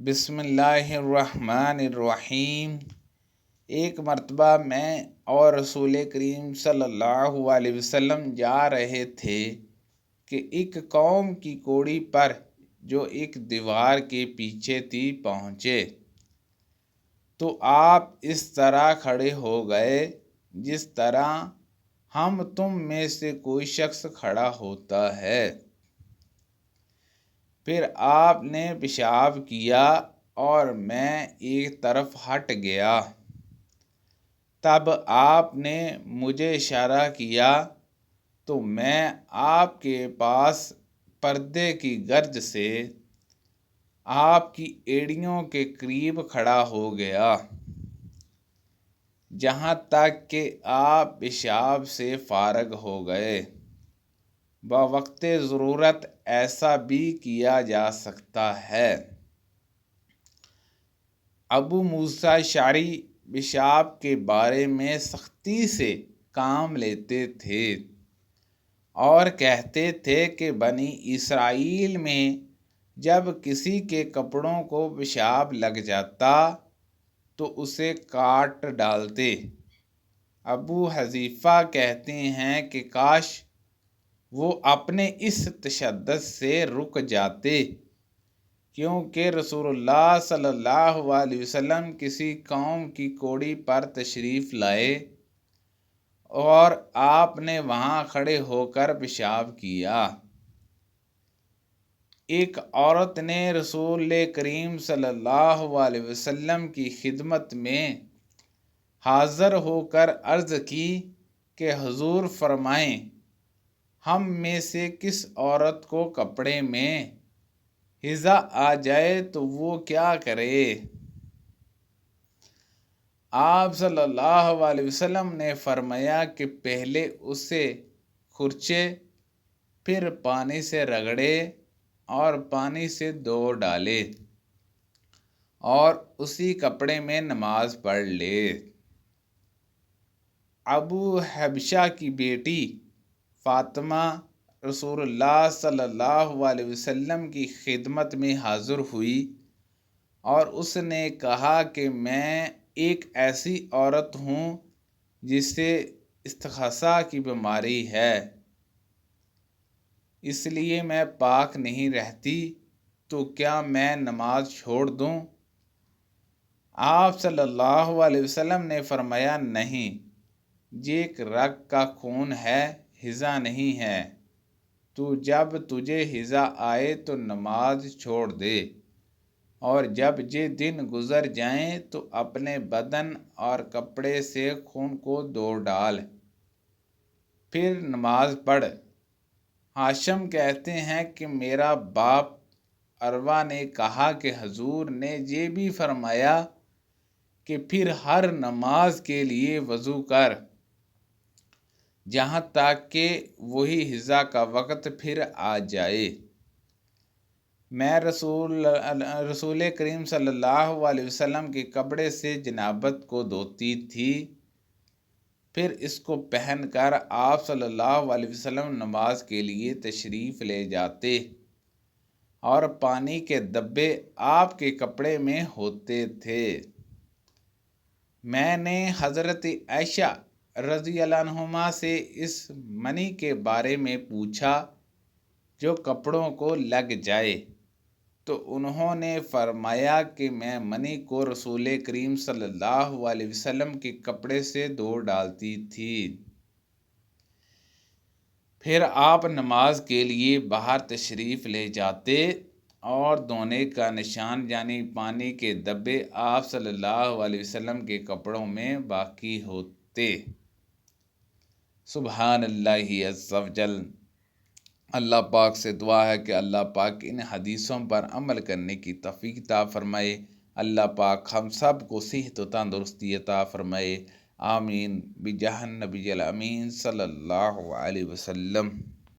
بسم اللہ الرحمن الرحیم۔ ایک مرتبہ میں اور رسول کریم صلی اللہ علیہ وسلم جا رہے تھے کہ ایک قوم کی کوڑی پر جو ایک دیوار کے پیچھے تھی پہنچے، تو آپ اس طرح کھڑے ہو گئے جس طرح ہم تم میں سے کوئی شخص کھڑا ہوتا ہے۔ پھر آپ نے پیشاب کیا اور میں ایک طرف ہٹ گیا۔ تب آپ نے مجھے اشارہ کیا تو میں آپ کے پاس پردے کی گرد سے آپ کی ایڑیوں کے قریب کھڑا ہو گیا، جہاں تک کہ آپ پیشاب سے فارغ ہو گئے۔ بوقت ضرورت ایسا بھی کیا جا سکتا ہے۔ ابو موسیٰ اشعری پیشاب کے بارے میں سختی سے کام لیتے تھے اور کہتے تھے کہ بنی اسرائیل میں جب کسی کے کپڑوں کو پیشاب لگ جاتا تو اسے کاٹ ڈالتے۔ ابو حذیفہ کہتے ہیں کہ کاش وہ اپنے اس تشدد سے رک جاتے، کیونکہ رسول اللہ صلی اللہ علیہ وسلم کسی قوم کی کوڑی پر تشریف لائے اور آپ نے وہاں کھڑے ہو کر پیشاب کیا۔ ایک عورت نے رسول کریم صلی اللہ علیہ وسلم کی خدمت میں حاضر ہو کر عرض کی کہ حضور فرمائیں، ہم میں سے کس عورت کو کپڑے میں ہیضہ آ جائے تو وہ کیا کرے؟ آپ صلی اللہ علیہ وسلم نے فرمایا کہ پہلے اسے کھرچے، پھر پانی سے رگڑے اور پانی سے دھو ڈالے اور اسی کپڑے میں نماز پڑھ لے۔ ابو حبشہ کی بیٹی فاطمہ رسول اللہ صلی اللہ علیہ وسلم کی خدمت میں حاضر ہوئی اور اس نے کہا کہ میں ایک ایسی عورت ہوں جسے استحاضہ کی بیماری ہے، اس لیے میں پاک نہیں رہتی، تو کیا میں نماز چھوڑ دوں؟ آپ صلی اللہ علیہ وسلم نے فرمایا نہیں، یہ ایک رگ کا خون ہے، ہیضہ نہیں ہے۔ تو جب تجھے ہیضہ آئے تو نماز چھوڑ دے، اور جب یہ دن گزر جائیں تو اپنے بدن اور کپڑے سے خون کو دھو ڈال، پھر نماز پڑھ۔ ہاشم کہتے ہیں کہ میرا باپ عروہ نے کہا کہ حضور نے یہ بھی فرمایا کہ پھر ہر نماز کے لیے وضو کر، جہاں تک کہ وہی ہیضہ کا وقت پھر آ جائے۔ میں رسول کریم صلی اللہ علیہ وسلم کے کپڑے سے جنابت کو دھوتی تھی، پھر اس کو پہن کر آپ صلی اللہ علیہ وسلم نماز کے لیے تشریف لے جاتے اور پانی کے دبے آپ کے کپڑے میں ہوتے تھے۔ میں نے حضرت عائشہ رضی اللہ عنہما سے اس منی کے بارے میں پوچھا جو کپڑوں کو لگ جائے، تو انہوں نے فرمایا کہ میں منی کو رسول کریم صلی اللہ علیہ وسلم کے کپڑے سے دھو ڈالتی تھی، پھر آپ نماز کے لیے باہر تشریف لے جاتے اور دھونے کا نشان یعنی پانی کے دبے آپ صلی اللہ علیہ وسلم کے کپڑوں میں باقی ہوتے۔ سبحان اللہ عز و جل۔ اللہ پاک سے دعا ہے کہ اللہ پاک ان حدیثوں پر عمل کرنے کی توفیق عطا فرمائے۔ اللہ پاک ہم سب کو صحت و تندرستی عطا فرمائے، آمین، بجاہ النبی الامین صلی اللہ علیہ وسلم۔